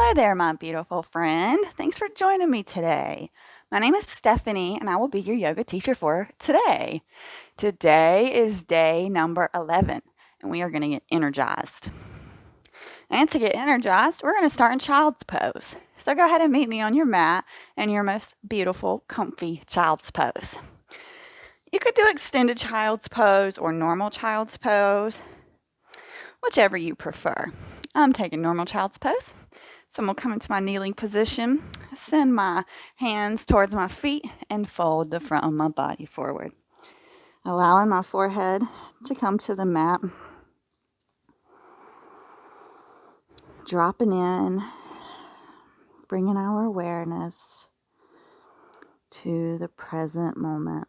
Hello there, my beautiful friend. Thanks for joining me today. My name is Stephanie, and I will be your yoga teacher for today. Today is day number 11, and we are going to get energized. And to get energized, we're going to start in child's pose. So go ahead and meet me on your mat in your most beautiful, comfy child's pose. You could do extended child's pose or normal child's pose, whichever you prefer. I'm taking normal child's pose. So I'm going to come into my kneeling position, send my hands towards my feet, and fold the front of my body forward. Allowing my forehead to come to the mat. Dropping in, bringing our awareness to the present moment.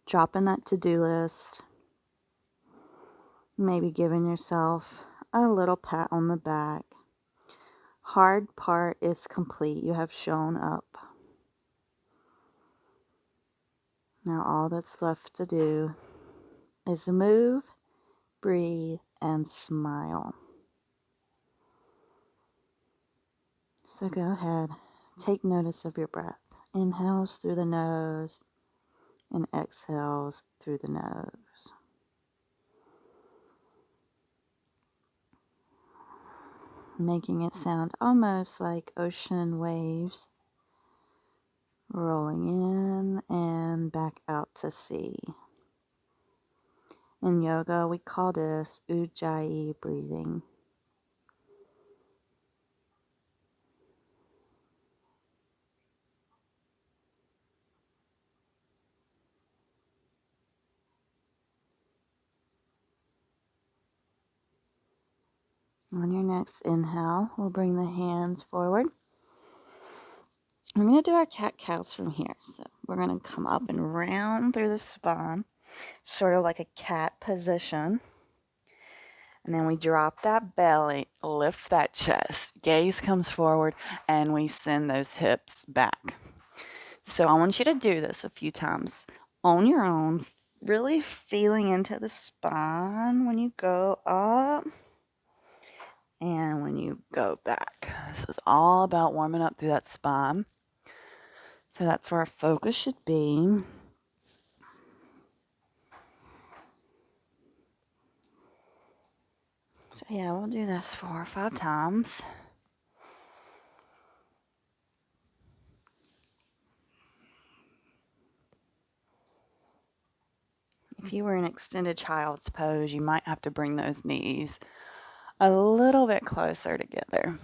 Dropping that to-do list. Maybe giving yourself a little pat on the back. Hard part is complete. You have shown up. Now all that's left to do is move, breathe, and smile. So go ahead, take notice of your breath. Inhales through the nose and exhales through the nose. Making it sound almost like ocean waves rolling in and back out to sea. In yoga, we call this Ujjayi breathing. On your next inhale, we'll bring the hands forward. We're going to do our cat-cows from here. So we're going to come up and round through the spine, sort of like a cat position. And then we drop that belly, lift that chest, gaze comes forward, and we send those hips back. So I want you to do this a few times on your own, really feeling into the spine when you go up and when you go back. This is all about warming up through that spine. So that's where our focus should be. So yeah, we'll do this 4 or 5 times. If you were in extended child's pose, you might have to bring those knees a little bit closer together.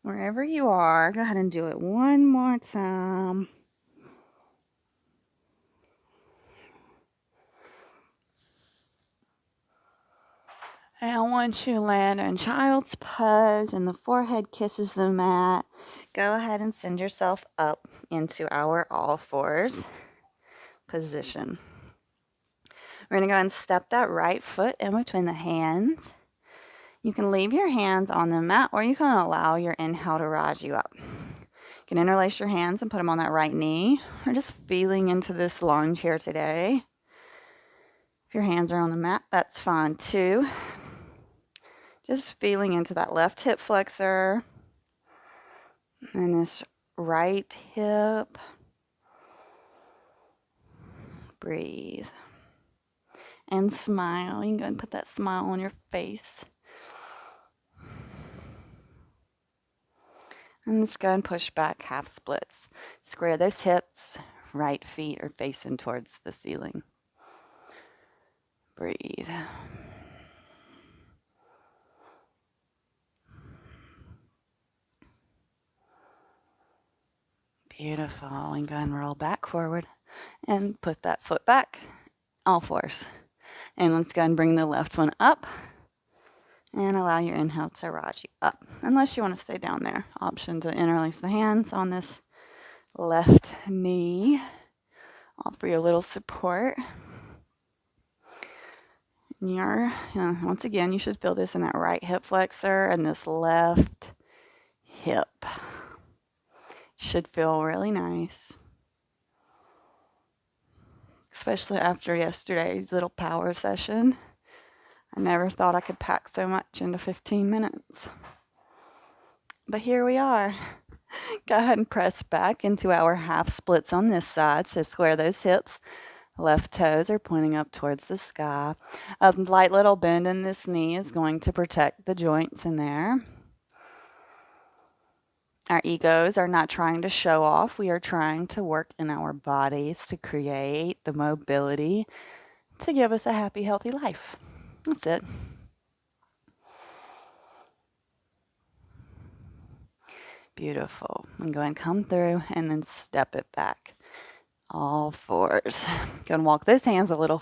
Wherever you are, go ahead and do it one more time. And once you land in child's pose and the forehead kisses the mat, go ahead and send yourself up into our all fours position. We're going to go ahead and step that right foot in between the hands. You can leave your hands on the mat, or you can allow your inhale to rise you up. You can interlace your hands and put them on that right knee. We're just feeling into this lunge here today. If your hands are on the mat, that's fine too. Just feeling into that left hip flexor and this right hip. Breathe. And smile. You can go and put that smile on your face. And let's go and push back half splits. Square those hips. Right feet are facing towards the ceiling. Breathe. Beautiful. And go and roll back forward and put that foot back. All fours. And let's go and bring the left one up. And allow your inhale to rise you up. Unless you want to stay down there. Option to interlace the hands on this left knee. Offer you a little support. Once again, you should feel this in that right hip flexor and this left hip. Should feel really nice. especially after yesterday's little power session. I never thought I could pack so much into 15 minutes. But here we are. Go ahead and press back into our half splits on this side. So square those hips. Left toes are pointing up towards the sky. A light little bend in this knee is going to protect the joints in there. Our egos are not trying to show off. We are trying to work in our bodies to create the mobility to give us a happy, healthy life. That's it. Beautiful. And go and come through and then step it back. All fours. Go and walk those hands a little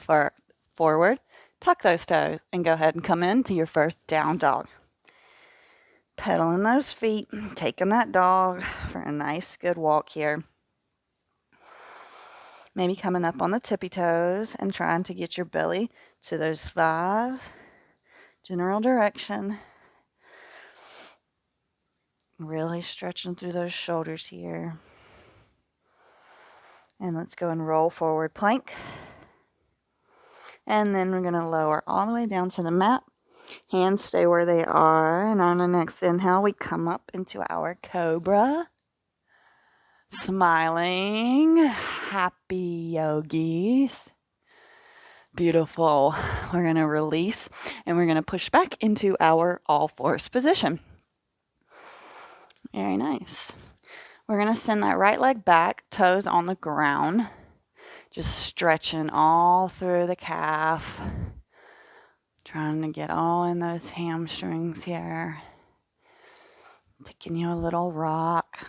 forward. Tuck those toes and go ahead and come into your first down dog. Pedaling those feet, taking that dog for a nice, good walk here. Maybe coming up on the tippy toes and trying to get your belly to those thighs. General direction. Really stretching through those shoulders here. And let's go and roll forward plank. And then we're going to lower all the way down to the mat. Hands stay where they are. And on the next inhale, we come up into our cobra. Smiling. Happy yogis. Beautiful. We're going to release and we're going to push back into our all fours position. Very nice. We're going to send that right leg back, toes on the ground. Just stretching all through the calf. Trying to get all in those hamstrings here. Taking you a little rock.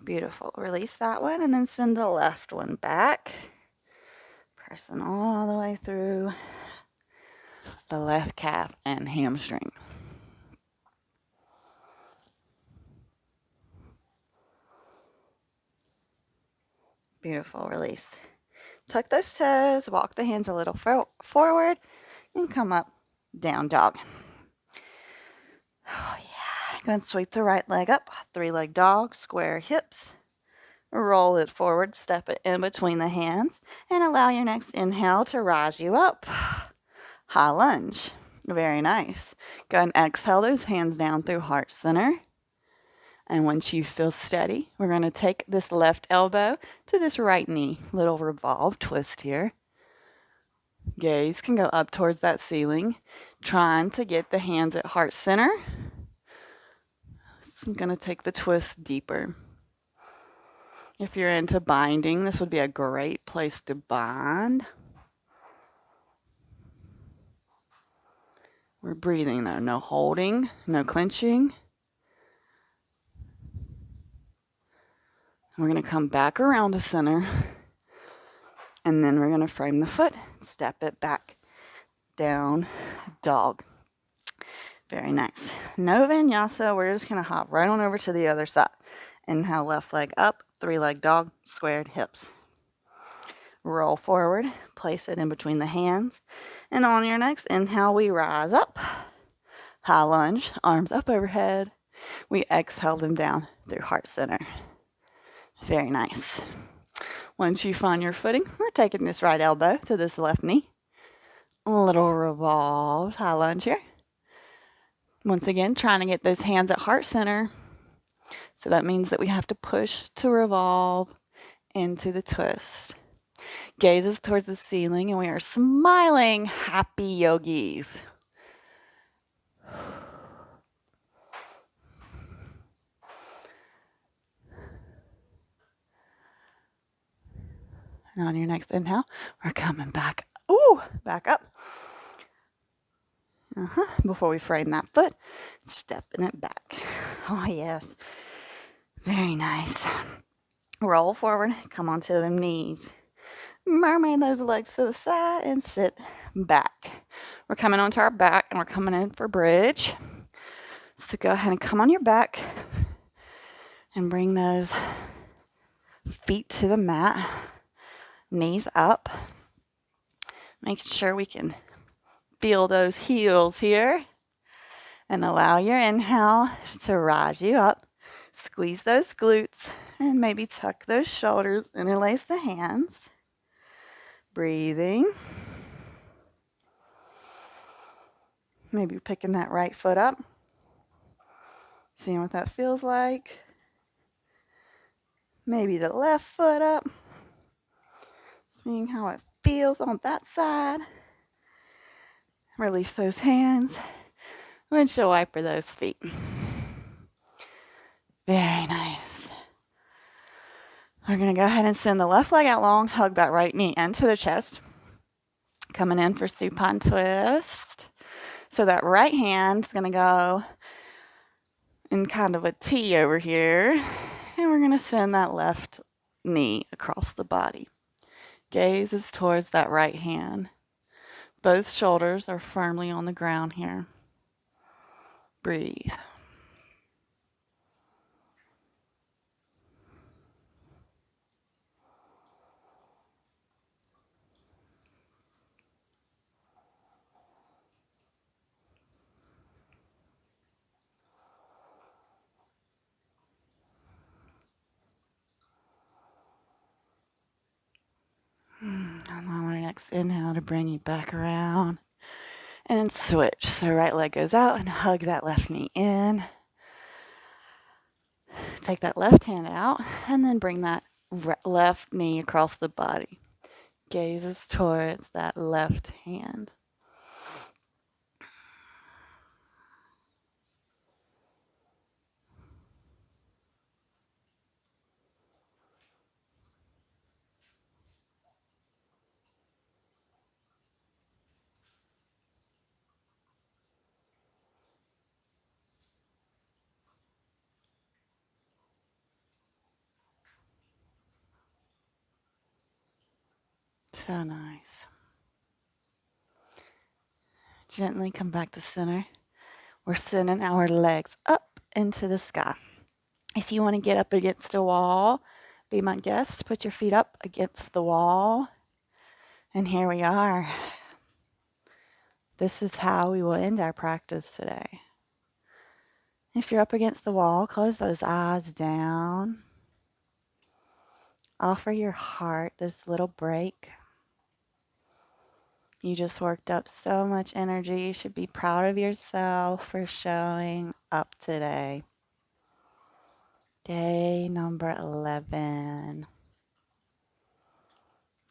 Beautiful. Release that one and then send the left one back. Pressing all the way through the left calf and hamstring. Beautiful. Release. Tuck those toes, walk the hands a little forward, and come up, down dog. Oh yeah. Go and sweep the right leg up, 3-leg dog, square hips. Roll it forward, step it in between the hands, and allow your next inhale to rise you up. High lunge. Very nice. Go and exhale those hands down through heart center. And once you feel steady, we're going to take this left elbow to this right knee. Little revolve twist here. Gaze can go up towards that ceiling, trying to get the hands at heart center. So I'm going to take the twist deeper. If you're into binding, this would be a great place to bind. We're breathing though, no holding, no clenching. We're going to come back around to center. And then we're going to frame the foot, step it back, down, dog. Very nice. No vinyasa. We're just going to hop right on over to the other side. Inhale, left leg up, 3-leg dog, squared hips. Roll forward, place it in between the hands. And on your next inhale, we rise up. High lunge, arms up overhead. We exhale them down through heart center. Very nice. Once you find your footing, we're taking this right elbow to this left knee. A little revolved high lunge here. Once again, trying to get those hands at heart center. So that means that we have to push to revolve into the twist. Gazes towards the ceiling and we are smiling, happy yogis. And on your next inhale, we're coming back. Ooh, back up. Before we frame that foot, stepping it back. Oh, yes. Very nice. Roll forward, come onto them knees. Mermaid those legs to the side and sit back. We're coming onto our back and we're coming in for bridge. So go ahead and come on your back and bring those feet to the mat. Knees up. Making sure we can feel those heels here. And allow your inhale to rise you up. Squeeze those glutes. And maybe tuck those shoulders, interlace the hands. Breathing. Maybe picking that right foot up. Seeing what that feels like. Maybe the left foot up. Seeing how it feels on that side. Release those hands. Windshield wiper those feet. Very nice. We're going to go ahead and send the left leg out long. Hug that right knee into the chest. Coming in for supine twist. So that right hand's going to go in kind of a T over here. And we're going to send that left knee across the body. Gaze is towards that right hand. Both shoulders are firmly on the ground here. Breathe. And on our next inhale to bring you back around and switch. So right leg goes out and hug that left knee in. Take that left hand out and then bring that left knee across the body. Gazes towards that left hand. So nice. Gently come back to center. We're sending our legs up into the sky. If you want to get up against a wall, be my guest. Put your feet up against the wall. And here we are. This is how we will end our practice today. If you're up against the wall, close those eyes down. Offer your heart this little break. You just worked up so much energy. You should be proud of yourself for showing up today. Day number 11.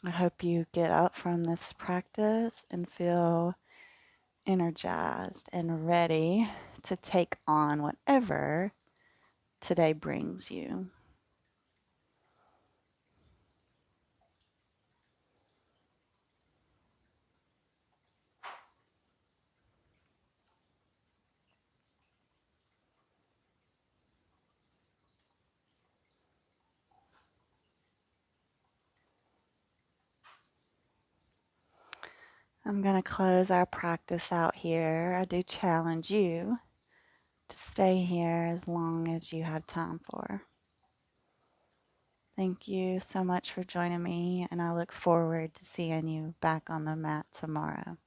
I hope you get up from this practice and feel energized and ready to take on whatever today brings you. I'm going to close our practice out here. I do challenge you to stay here as long as you have time for. Thank you so much for joining me, and I look forward to seeing you back on the mat tomorrow.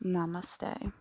Namaste.